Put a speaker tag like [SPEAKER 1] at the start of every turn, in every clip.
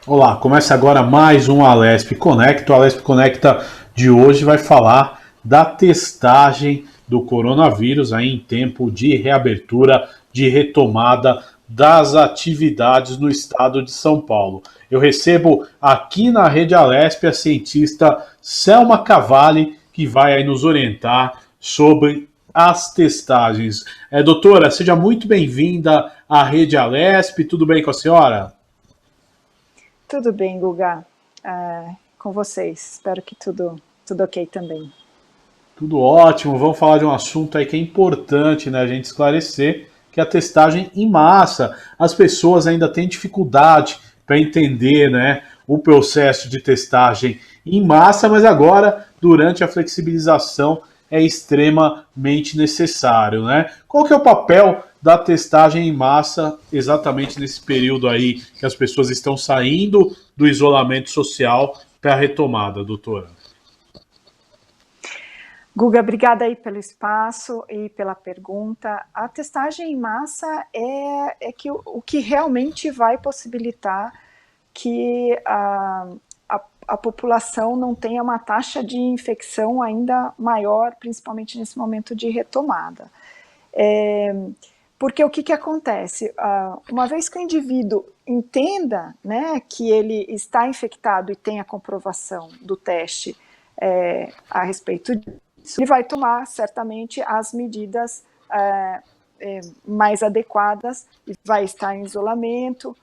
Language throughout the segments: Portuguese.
[SPEAKER 1] Olá, começa agora mais um Alesp Conecta. O Alesp Conecta de hoje vai falar da testagem do coronavírus aí em tempo de reabertura, de retomada das atividades no estado de São Paulo. Eu recebo aqui na Rede Alesp a cientista Selma Cavalli, que vai aí nos orientar sobre as testagens. Doutora, seja muito bem-vinda à Rede Alesp. Tudo bem com a senhora?
[SPEAKER 2] Tudo bem, Guga. Com vocês. Espero que tudo ok também.
[SPEAKER 1] Tudo ótimo. Vamos falar de um assunto aí que é importante, né, a gente esclarecer, que é a testagem em massa. As pessoas ainda têm dificuldade para entender, né, o processo de testagem em massa, mas agora, durante a flexibilização, é extremamente necessário, né? Qual que é o papel da testagem em massa exatamente nesse período aí que as pessoas estão saindo do isolamento social para a retomada, doutora?
[SPEAKER 2] Guga, obrigada aí pelo espaço e pela pergunta. A testagem em massa é o que realmente vai possibilitar que a população não tenha uma taxa de infecção ainda maior, principalmente nesse momento de retomada. Porque o que acontece? Uma vez que o indivíduo entenda, né, que ele está infectado e tem a comprovação do teste a respeito disso, ele vai tomar certamente as medidas mais adequadas, e vai estar em isolamento,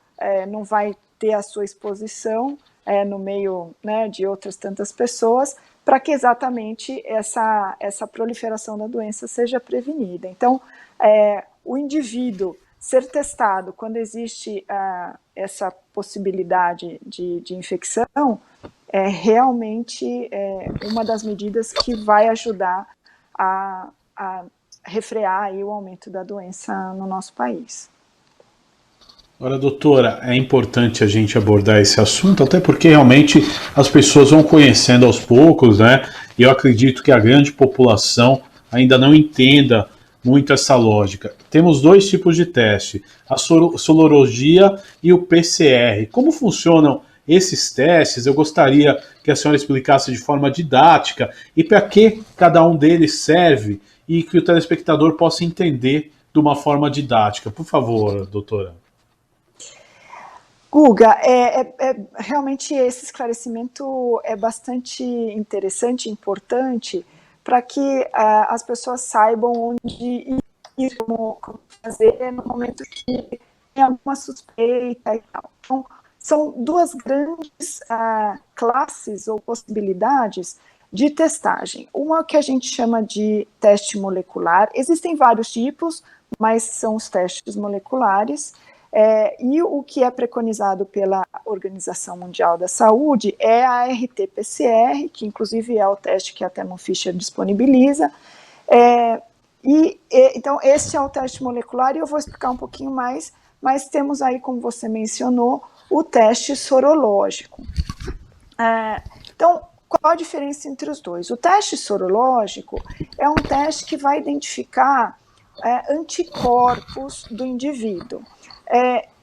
[SPEAKER 2] não vai ter a sua exposição no meio, né, de outras tantas pessoas, para que exatamente essa proliferação da doença seja prevenida. Então, o indivíduo ser testado quando existe essa possibilidade de infecção é realmente uma das medidas que vai ajudar a refrear aí o aumento da doença no nosso país.
[SPEAKER 1] Ora, doutora, é importante a gente abordar esse assunto, até porque realmente as pessoas vão conhecendo aos poucos, né? E eu acredito que a grande população ainda não entenda muito essa lógica. Temos dois tipos de teste, a sorologia e o PCR. Como funcionam esses testes? Eu gostaria que a senhora explicasse de forma didática e para que cada um deles serve e que o telespectador possa entender de uma forma didática. Por favor, doutora.
[SPEAKER 2] Guga, realmente esse esclarecimento é bastante interessante e importante para que as pessoas saibam onde ir, como fazer no momento que tem alguma suspeita e tal. Então, são duas grandes classes ou possibilidades de testagem. Uma que a gente chama de teste molecular. Existem vários tipos, mas são os testes moleculares. E o que é preconizado pela Organização Mundial da Saúde é a RT-PCR, que inclusive é o teste que a Thermo Fisher disponibiliza. Então, esse é o teste molecular, e eu vou explicar um pouquinho mais, mas temos aí, como você mencionou, o teste sorológico. Então, qual a diferença entre os dois? O teste sorológico é um teste que vai identificar anticorpos do indivíduo.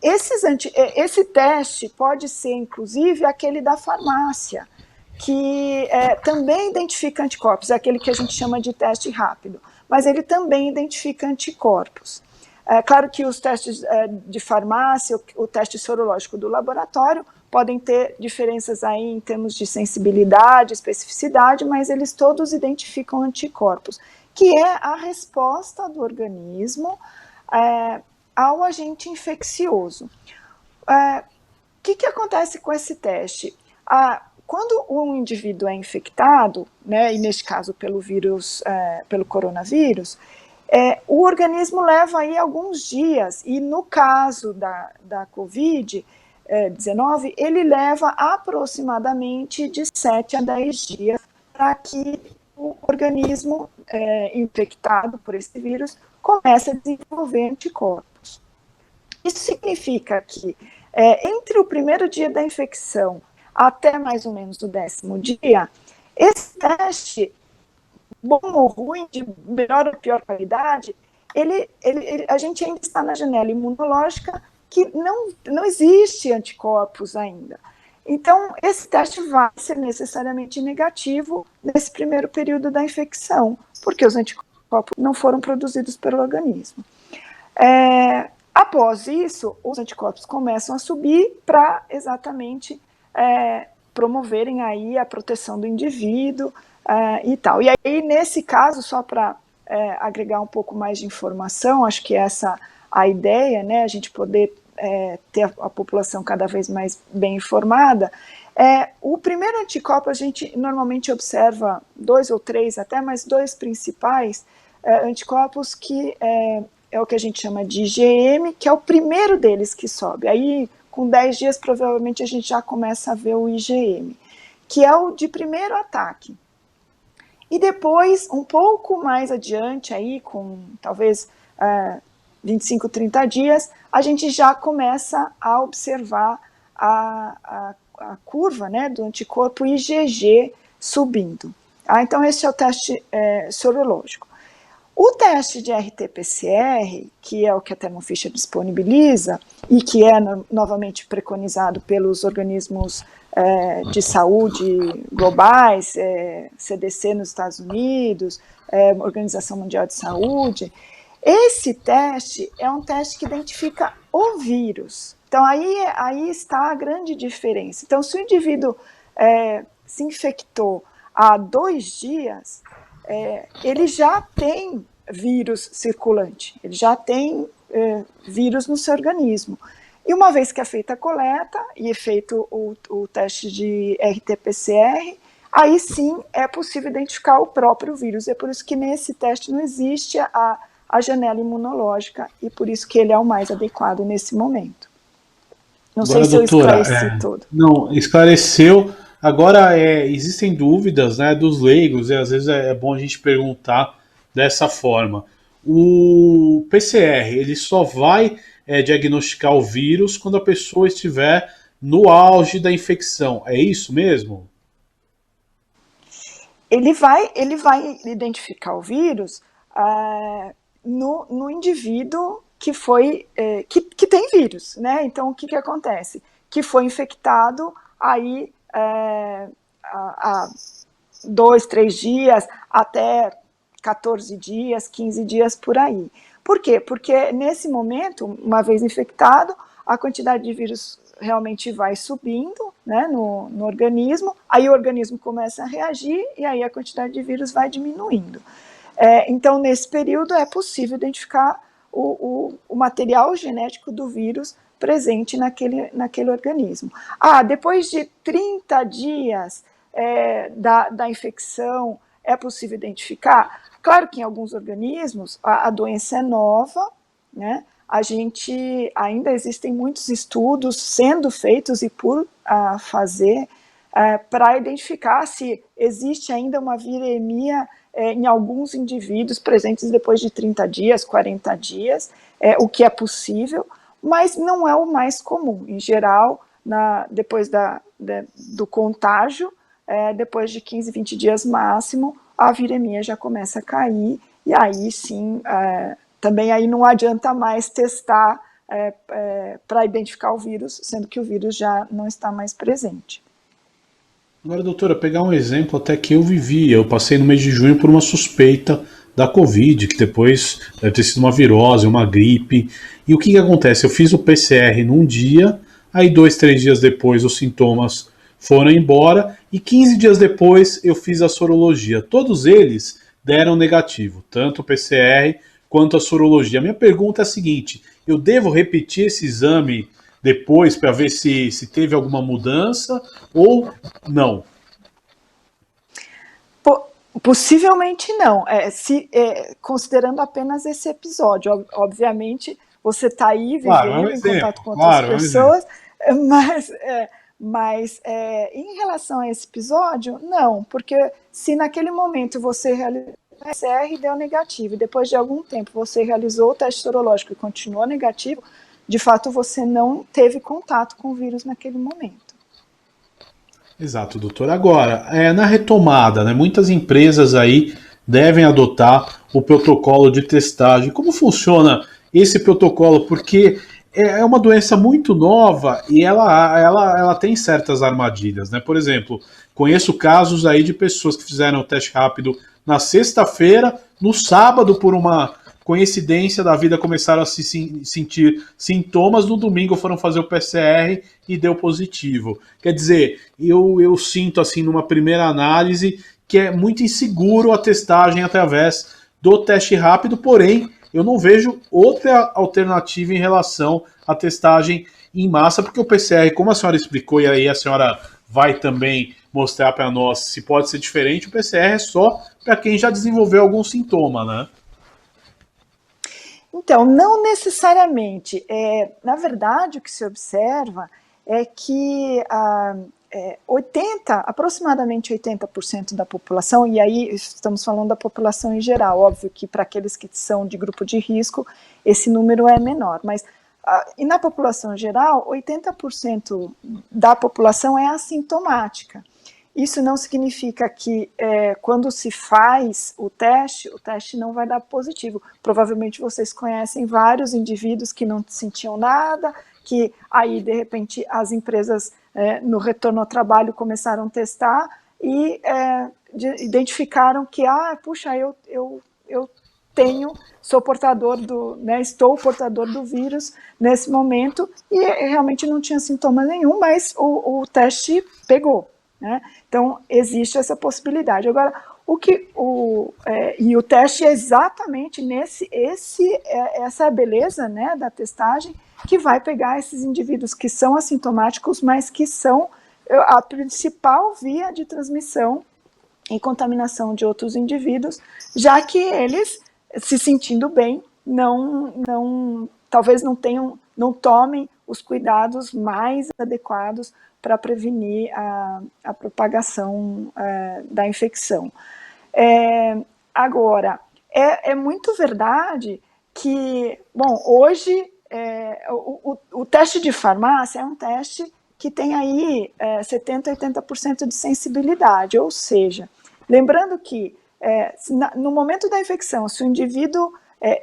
[SPEAKER 2] Esse teste pode ser, inclusive, aquele da farmácia, que também identifica anticorpos, é aquele que a gente chama de teste rápido, mas ele também identifica anticorpos. Claro que os testes de farmácia, o teste sorológico do laboratório, podem ter diferenças aí em termos de sensibilidade, especificidade, mas eles todos identificam anticorpos, que é a resposta do organismo ao agente infeccioso. O que acontece com esse teste? Quando um indivíduo é infectado, né, e neste caso pelo vírus, pelo coronavírus, o organismo leva aí alguns dias, e no caso da Covid-19, ele leva aproximadamente de 7 a 10 dias para que o organismo infectado por esse vírus comece a desenvolver anticorpos. Isso significa que entre o primeiro dia da infecção até mais ou menos o 10º dia, esse teste, bom ou ruim, de melhor ou pior qualidade, a gente ainda está na janela imunológica que não existe anticorpos ainda. Então, esse teste vai ser necessariamente negativo nesse primeiro período da infecção, porque os anticorpos não foram produzidos pelo organismo. Após isso, os anticorpos começam a subir para exatamente promoverem aí a proteção do indivíduo e tal. E aí, nesse caso, só para agregar um pouco mais de informação, acho que essa a ideia, né, a gente poder ter a população cada vez mais bem informada. O primeiro anticorpo a gente normalmente observa 2 ou 3 até, mas 2 principais anticorpos que é o que a gente chama de IgM, que é o primeiro deles que sobe. Aí, com 10 dias, provavelmente a gente já começa a ver o IgM, que é o de primeiro ataque. E depois, um pouco mais adiante, aí, com talvez 25, 30 dias, a gente já começa a observar a curva, né, do anticorpo IgG subindo. Então, esse é o teste sorológico. O teste de RT-PCR, que é o que a Thermo Fisher disponibiliza e que é novamente preconizado pelos organismos de saúde globais, CDC nos Estados Unidos, Organização Mundial de Saúde, esse teste é um teste que identifica o vírus. Então, aí está a grande diferença. Então, se o indivíduo se infectou há 2 dias, ele já tem vírus circulante, ele já tem vírus no seu organismo. E uma vez que é feita a coleta e é feito o teste de RT-PCR, aí sim é possível identificar o próprio vírus. É por isso que nesse teste não existe a janela imunológica e por isso que ele é o mais adequado nesse momento. Não
[SPEAKER 1] Agora,
[SPEAKER 2] sei se eu
[SPEAKER 1] doutora,
[SPEAKER 2] esclareci tudo.
[SPEAKER 1] não, esclareceu. Agora, existem dúvidas, né, dos leigos, e às vezes é bom a gente perguntar dessa forma. O PCR, ele só vai diagnosticar o vírus quando a pessoa estiver no auge da infecção. É isso mesmo?
[SPEAKER 2] Ele vai identificar o vírus no indivíduo que foi que tem vírus, né? Então o que acontece? Que foi infectado aí há 2, 3 dias até 14 dias, 15 dias por aí. Por quê? Porque nesse momento, uma vez infectado, a quantidade de vírus realmente vai subindo, né, no organismo, aí o organismo começa a reagir e aí a quantidade de vírus vai diminuindo. Então, nesse período, é possível identificar o material genético do vírus presente naquele organismo. Depois de 30 dias da infecção, é possível identificar? Claro que em alguns organismos a doença é nova, né? Ainda existem muitos estudos sendo feitos e por fazer para identificar se existe ainda uma viremia em alguns indivíduos presentes depois de 30 dias, 40 dias, o que é possível, mas não é o mais comum. Em geral, depois do contágio, depois de 15, 20 dias máximo, a viremia já começa a cair, e aí sim, também aí não adianta mais testar para identificar o vírus, sendo que o vírus já não está mais presente.
[SPEAKER 1] Agora, doutora, pegar um exemplo até que eu vivi. Eu passei no mês de junho por uma suspeita da Covid, que depois deve ter sido uma virose, uma gripe. E o que acontece? Eu fiz o PCR num dia, aí 2, 3 dias depois os sintomas foram embora, e 15 dias depois eu fiz a sorologia. Todos eles deram negativo, tanto o PCR quanto a sorologia. A minha pergunta é a seguinte: eu devo repetir esse exame depois para ver se teve alguma mudança ou não?
[SPEAKER 2] Possivelmente não, considerando apenas esse episódio. Obviamente, você está aí vivendo em contato com outras pessoas, mas em relação a esse episódio, não, porque se naquele momento você realizou o PCR e deu negativo, e depois de algum tempo você realizou o teste sorológico e continuou negativo, de fato você não teve contato com o vírus naquele momento.
[SPEAKER 1] Exato, doutor. Agora, na retomada, né, muitas empresas aí devem adotar o protocolo de testagem. Como funciona esse protocolo? Porque é uma doença muito nova e ela tem certas armadilhas, né? Por exemplo, conheço casos aí de pessoas que fizeram o teste rápido na sexta-feira, no sábado, por uma coincidência da vida, começaram a sentir sintomas, no domingo foram fazer o PCR e deu positivo. Quer dizer, eu sinto, assim, numa primeira análise, que é muito inseguro a testagem através do teste rápido, porém, eu não vejo outra alternativa em relação à testagem em massa, porque o PCR, como a senhora explicou, e aí a senhora vai também mostrar para nós se pode ser diferente, o PCR é só para quem já desenvolveu algum sintoma, né?
[SPEAKER 2] Então, não necessariamente. Na verdade, o que se observa é que aproximadamente 80% da população, e aí estamos falando da população em geral, óbvio que para aqueles que são de grupo de risco, esse número é menor, mas e na população geral, 80% da população é assintomática. Isso não significa que quando se faz o teste não vai dar positivo. Provavelmente vocês conhecem vários indivíduos que não sentiam nada, que aí, de repente, as empresas no retorno ao trabalho começaram a testar e identificaram que, puxa, eu sou portador estou portador do vírus nesse momento, e realmente não tinha sintoma nenhum, mas o teste pegou. Né? Então, existe essa possibilidade. Agora, e o teste é exatamente essa beleza, né, da testagem, que vai pegar esses indivíduos que são assintomáticos, mas que são a principal via de transmissão e contaminação de outros indivíduos, já que eles, se sentindo bem, talvez não tomem os cuidados mais adequados para prevenir a propagação da infecção. Agora, é muito verdade que, bom, hoje o teste de farmácia é um teste que tem aí 70%, 80% de sensibilidade, ou seja, lembrando que no momento da infecção, se o indivíduo,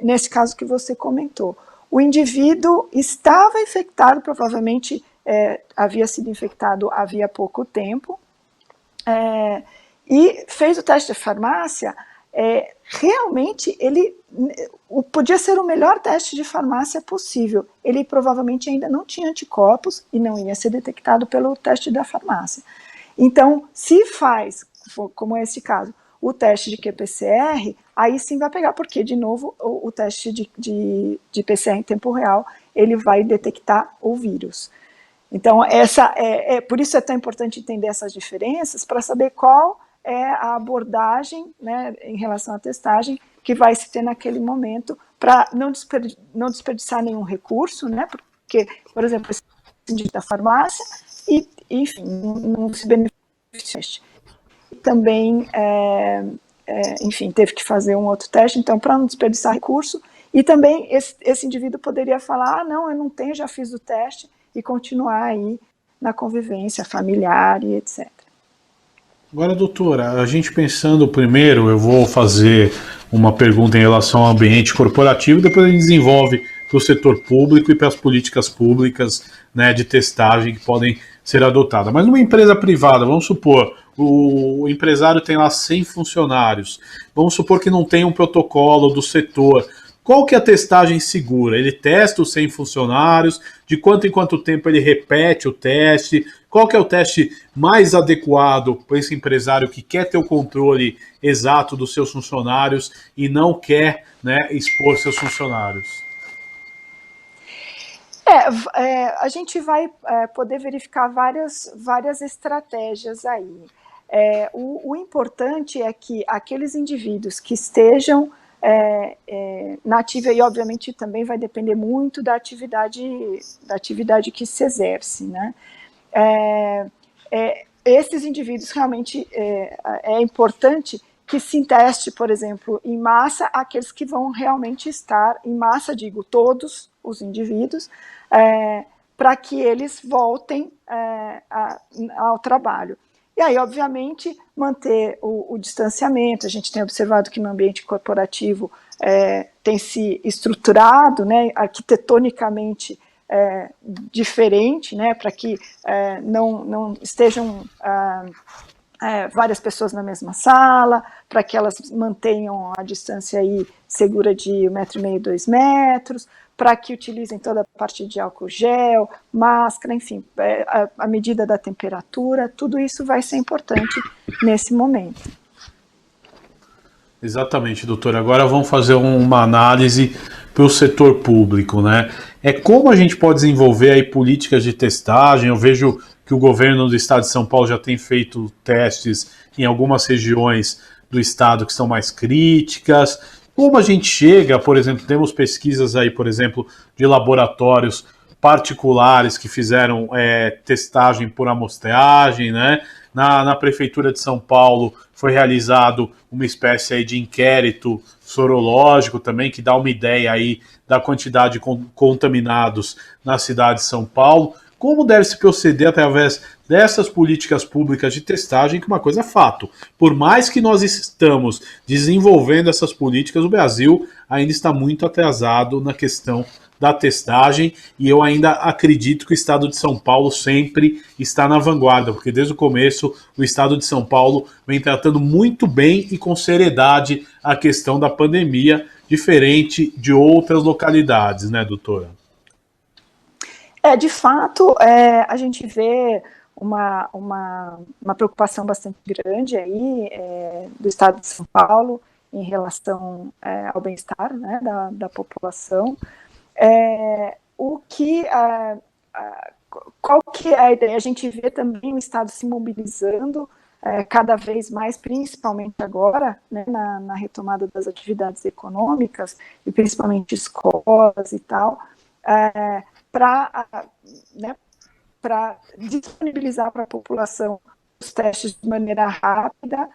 [SPEAKER 2] nesse caso que você comentou, o indivíduo estava infectado, provavelmente havia sido infectado havia pouco tempo, e fez o teste de farmácia, realmente ele podia ser o melhor teste de farmácia possível. Ele provavelmente ainda não tinha anticorpos e não ia ser detectado pelo teste da farmácia. Então, se faz, como é esse caso, o teste de qPCR, aí sim vai pegar, porque, de novo, o teste de PCR em tempo real, ele vai detectar o vírus. Então, por isso é tão importante entender essas diferenças, para saber qual é a abordagem, né, em relação à testagem que vai se ter naquele momento, para não desperdiçar nenhum recurso, né, porque, por exemplo, esse indivíduo da farmácia, e, enfim, não se beneficia. Também, enfim, teve que fazer um outro teste, então, para não desperdiçar recurso, e também esse indivíduo poderia falar, não, eu não tenho, já fiz o teste, e continuar aí na convivência familiar e etc.
[SPEAKER 1] Agora, doutora, a gente pensando primeiro, eu vou fazer uma pergunta em relação ao ambiente corporativo, depois a gente desenvolve para o setor público e para as políticas públicas, né, de testagem que podem ser adotadas. Mas numa empresa privada, vamos supor, o empresário tem lá 100 funcionários, vamos supor que não tem um protocolo do setor. Qual que é a testagem segura? Ele testa os 100 funcionários, de quanto em quanto tempo ele repete o teste? Qual que é o teste mais adequado para esse empresário que quer ter o controle exato dos seus funcionários e não quer, né, expor seus funcionários?
[SPEAKER 2] A gente vai poder verificar várias estratégias aí. O importante é que aqueles indivíduos que estejam na ativa, e obviamente também vai depender muito da atividade que se exerce, né? Esses indivíduos realmente é importante que se teste, por exemplo, em massa, aqueles que vão realmente estar em massa, digo, todos os indivíduos, para que eles voltem ao trabalho. E aí, obviamente, manter o distanciamento. A gente tem observado que no ambiente corporativo tem se estruturado, né, arquitetonicamente, diferente, né, para que não estejam várias pessoas na mesma sala, para que elas mantenham a distância aí segura de 1,5 m, 2 metros, para que utilizem toda a parte de álcool gel, máscara, enfim, a medida da temperatura, tudo isso vai ser importante nesse momento.
[SPEAKER 1] Exatamente, doutor. Agora vamos fazer uma análise para o setor público, né? Como a gente pode desenvolver aí políticas de testagem. Eu vejo que o governo do estado de São Paulo já tem feito testes em algumas regiões do estado que são mais críticas. Como a gente chega, por exemplo, temos pesquisas aí, por exemplo, de laboratórios particulares que fizeram testagem por amostragem, né? Na Prefeitura de São Paulo foi realizado uma espécie aí de inquérito sorológico também, que dá uma ideia aí da quantidade de contaminados na cidade de São Paulo. Como deve se proceder através dessas políticas públicas de testagem, que uma coisa é fato. Por mais que nós estamos desenvolvendo essas políticas, o Brasil ainda está muito atrasado na questão da testagem, e eu ainda acredito que o estado de São Paulo sempre está na vanguarda, porque desde o começo o estado de São Paulo vem tratando muito bem e com seriedade a questão da pandemia, diferente de outras localidades, né, doutora?
[SPEAKER 2] De fato, a gente vê uma preocupação bastante grande aí do estado de São Paulo em relação ao bem-estar, né, da população. Qual que é a ideia? A gente vê também o Estado se mobilizando cada vez mais, principalmente agora, né, na retomada das atividades econômicas, e principalmente escolas e tal, para disponibilizar para a população os testes de maneira rápida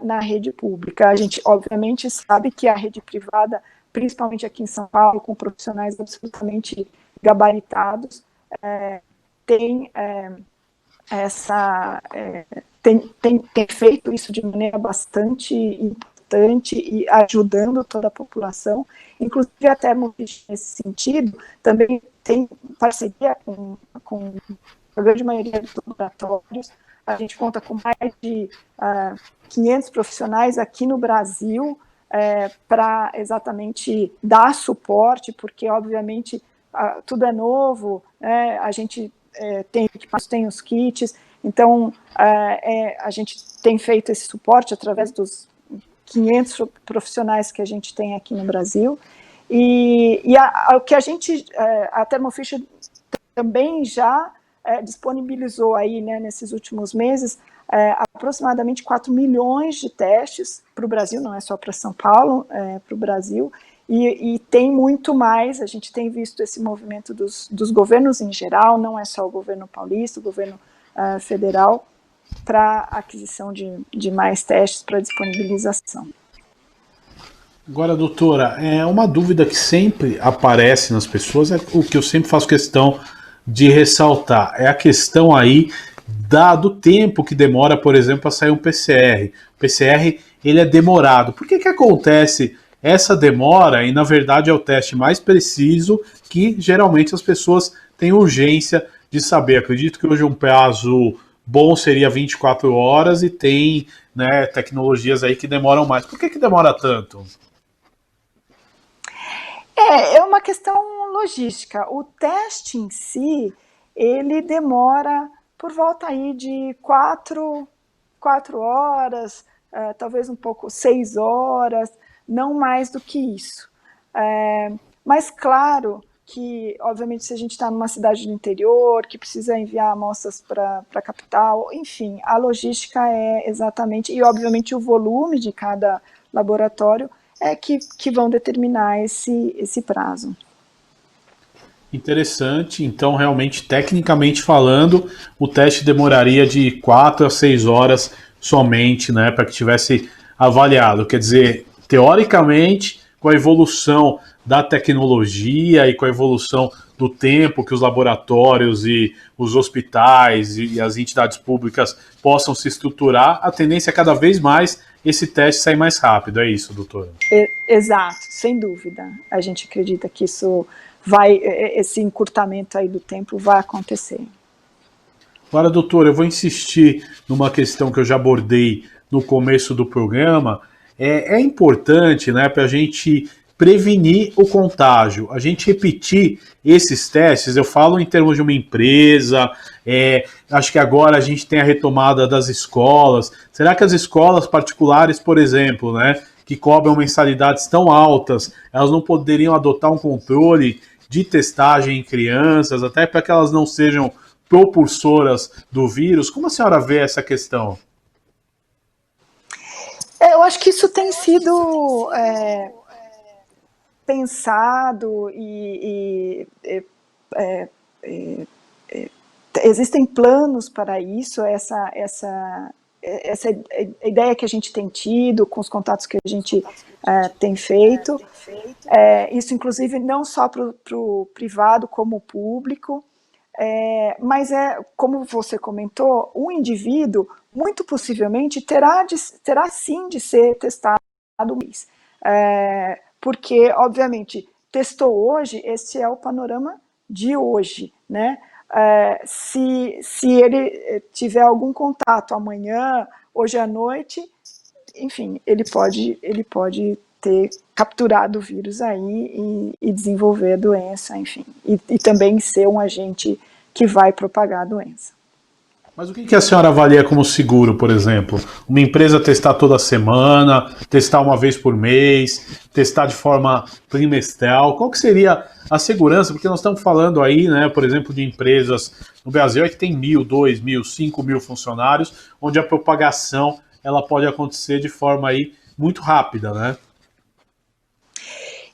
[SPEAKER 2] na rede pública. A gente, obviamente, sabe que a rede privada, principalmente aqui em São Paulo, com profissionais absolutamente gabaritados, tem feito isso de maneira bastante importante e ajudando toda a população. Inclusive, a Thermofish, nesse sentido, também tem parceria com a grande maioria dos laboratórios. A gente conta com mais de 500 profissionais aqui no Brasil, para exatamente dar suporte, porque, obviamente, tudo é novo, né? A gente tem os kits, então a gente tem feito esse suporte através dos 500 profissionais que a gente tem aqui no Brasil, e o que a Thermofish também já disponibilizou aí, né, nesses últimos meses, aproximadamente 4 milhões de testes para o Brasil, não é só para São Paulo, para o Brasil, e tem muito mais. A gente tem visto esse movimento dos governos em geral, não é só o governo paulista, o governo federal, para aquisição de mais testes para disponibilização.
[SPEAKER 1] Agora, doutora, uma dúvida que sempre aparece nas pessoas, o que eu sempre faço questão de ressaltar, é a questão aí do tempo que demora, por exemplo, para sair um PCR. O PCR, ele é demorado. Por que acontece essa demora? E, na verdade, é o teste mais preciso que, geralmente, as pessoas têm urgência de saber. Acredito que hoje um prazo bom seria 24 horas e tem, né, tecnologias aí que demoram mais. Por que demora tanto?
[SPEAKER 2] É uma questão logística. O teste em si, ele demora por volta aí de 4 horas, talvez um pouco 6 horas, não mais do que isso. Mas claro que, obviamente, se a gente está numa cidade do interior, que precisa enviar amostras para a capital, enfim, a logística é exatamente, e obviamente o volume de cada laboratório que vão determinar esse prazo.
[SPEAKER 1] Interessante. Então, realmente, tecnicamente falando, o teste demoraria de 4 a 6 horas somente, né, para que tivesse avaliado. Quer dizer, teoricamente, com a evolução da tecnologia e com a evolução do tempo que os laboratórios e os hospitais e as entidades públicas possam se estruturar, a tendência é cada vez mais esse teste sair mais rápido. É isso, doutora?
[SPEAKER 2] Exato, sem dúvida. A gente acredita que isso esse encurtamento aí do tempo vai acontecer.
[SPEAKER 1] Agora, doutor, eu vou insistir numa questão que eu já abordei no começo do programa. É importante, né, para a gente prevenir o contágio, a gente repetir esses testes. Eu falo em termos de uma empresa, acho que agora a gente tem a retomada das escolas. Será que as escolas particulares, por exemplo, né, que cobram mensalidades tão altas, elas não poderiam adotar um controle de testagem em crianças, até para que elas não sejam propulsoras do vírus? Como a senhora vê essa questão?
[SPEAKER 2] Eu acho que isso tem sido pensado existem planos para isso, essa ideia que a gente tem tido, com os contatos que a gente tem feito, isso inclusive não só para o privado como o público, mas como você comentou, o indivíduo muito possivelmente terá sim de ser testado porque, obviamente, testou hoje, esse é o panorama de hoje, né? Se ele tiver algum contato amanhã, hoje à noite, enfim, ele pode ter capturado o vírus aí e desenvolver a doença, enfim, e também ser um agente que vai propagar a doença.
[SPEAKER 1] Mas o que a senhora avalia como seguro, por exemplo? Uma empresa testar toda semana, testar uma vez por mês, testar de forma trimestral? Qual que seria a segurança? Porque nós estamos falando aí, né, por exemplo, de empresas no Brasil que tem 1.000, 2.000, 5.000 funcionários, onde a propagação ela pode acontecer de forma aí muito rápida, né?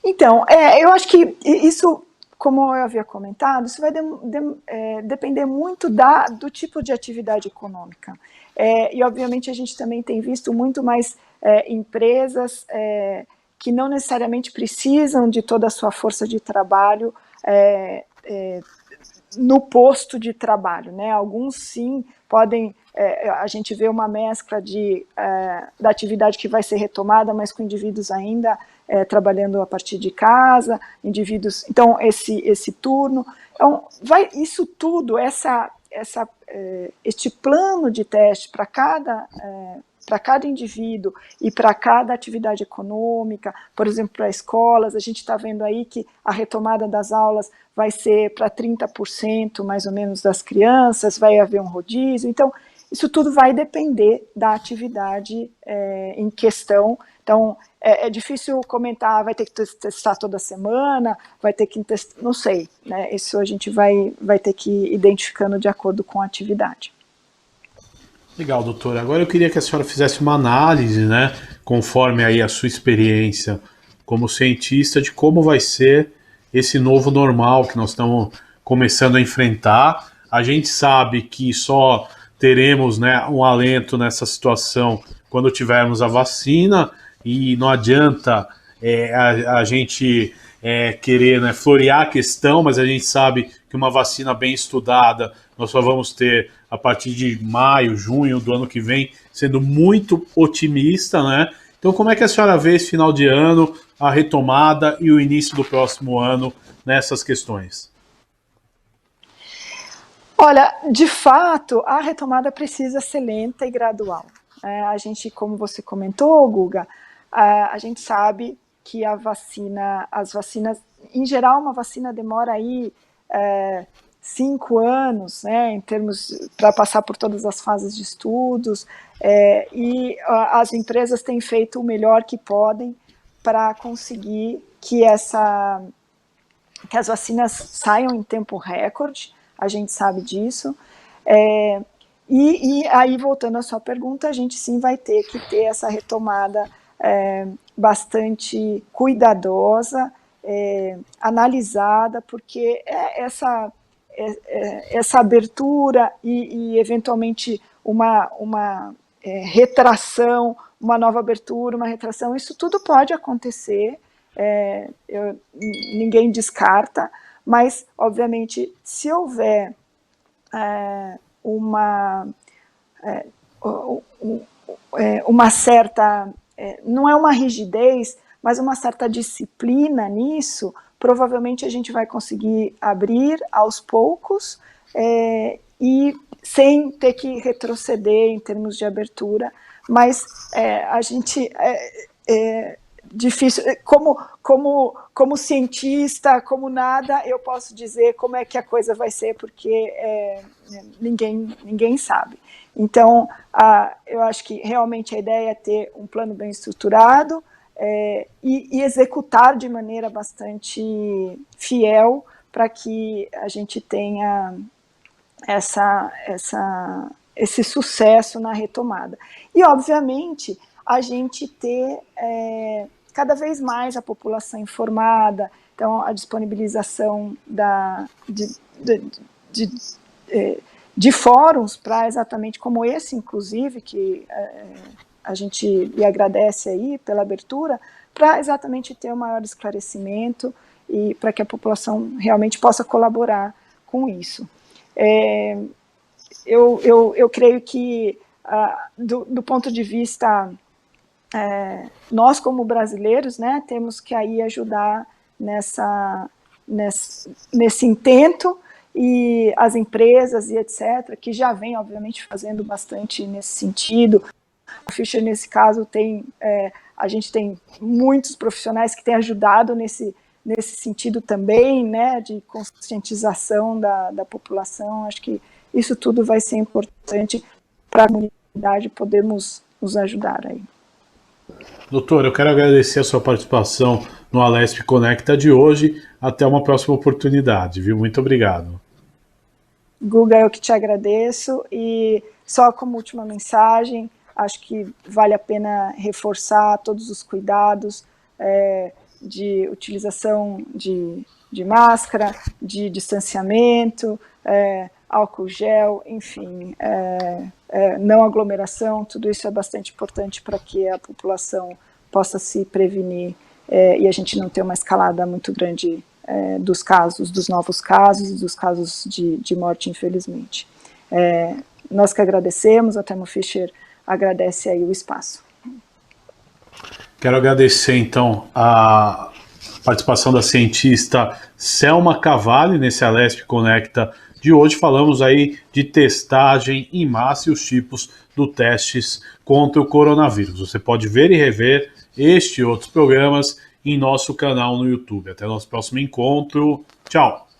[SPEAKER 2] Então, eu acho que isso, como eu havia comentado, isso vai depender muito do tipo de atividade econômica. E, obviamente, a gente também tem visto muito mais empresas que não necessariamente precisam de toda a sua força de trabalho no posto de trabalho, né? Alguns, sim, podem... a gente vê uma mescla da atividade que vai ser retomada, mas com indivíduos ainda trabalhando a partir de casa, indivíduos... Então, esse turno... Então, isso tudo, este plano de teste para cada indivíduo e para cada atividade econômica, por exemplo, para escolas, a gente está vendo aí que a retomada das aulas vai ser para 30% mais ou menos das crianças, vai haver um rodízio, então isso tudo vai depender da atividade em questão. Então, é difícil comentar, vai ter que testar toda semana, vai ter que testar, não sei, né? Isso a gente vai ter que ir identificando de acordo com a atividade.
[SPEAKER 1] Legal, doutora. Agora eu queria que a senhora fizesse uma análise, né, conforme aí a sua experiência como cientista, de como vai ser esse novo normal que nós estamos começando a enfrentar. A gente sabe que só teremos, né, um alento nessa situação quando tivermos a vacina, e não adianta a gente querer, né, florear a questão, mas a gente sabe que uma vacina bem estudada nós só vamos ter a partir de maio, junho do ano que vem, sendo muito otimista, né? Então, como é que a senhora vê esse final de ano, a retomada e o início do próximo ano nessas questões?
[SPEAKER 2] Olha, de fato, a retomada precisa ser lenta e gradual. A gente, como você comentou, Guga, a gente sabe que as vacinas, em geral, uma vacina demora aí 5 anos, né, em termos para passar por todas as fases de estudos, e as empresas têm feito o melhor que podem para conseguir que as vacinas saiam em tempo recorde, a gente sabe disso. E aí, voltando à sua pergunta, a gente sim vai ter que ter essa retomada bastante cuidadosa, analisada, porque essa abertura e eventualmente uma retração, uma nova abertura, uma retração, isso tudo pode acontecer, ninguém descarta, mas, obviamente, se houver uma certa, não é uma rigidez, mas uma certa disciplina nisso, provavelmente a gente vai conseguir abrir aos poucos e sem ter que retroceder em termos de abertura, mas a gente difícil, como cientista, como nada, eu posso dizer como é que a coisa vai ser, porque ninguém sabe. Então, eu acho que realmente a ideia é ter um plano bem estruturado e executar de maneira bastante fiel para que a gente tenha esse sucesso na retomada. E, obviamente, a gente ter cada vez mais a população informada, então a disponibilização de fóruns para exatamente como esse, inclusive, que a gente lhe agradece aí pela abertura, para exatamente ter um maior esclarecimento e para que a população realmente possa colaborar com isso. Eu creio que, do ponto de vista nós como brasileiros, né, temos que aí ajudar nesse intento, e as empresas e etc., que já vem, obviamente, fazendo bastante nesse sentido. A Fischer, nesse caso, a gente tem muitos profissionais que têm ajudado nesse sentido também, né, de conscientização da população. Acho que isso tudo vai ser importante para a comunidade podermos nos ajudar aí.
[SPEAKER 1] Doutor, eu quero agradecer a sua participação no Alesp Conecta de hoje. Até uma próxima oportunidade, viu? Muito obrigado.
[SPEAKER 2] Guga, eu que te agradeço, e só como última mensagem, acho que vale a pena reforçar todos os cuidados de utilização de máscara, de distanciamento, álcool gel, enfim, não aglomeração, tudo isso é bastante importante para que a população possa se prevenir e a gente não ter uma escalada muito grande dos novos casos e dos casos de morte, infelizmente. Nós que agradecemos, a Thermo Fisher agradece aí o espaço.
[SPEAKER 1] Quero agradecer, então, a participação da cientista Selma Cavalli nesse Alesp Conecta de hoje. Falamos aí de testagem em massa e os tipos do testes contra o coronavírus. Você pode ver e rever este e outros programas em nosso canal no YouTube. Até o nosso próximo encontro. Tchau!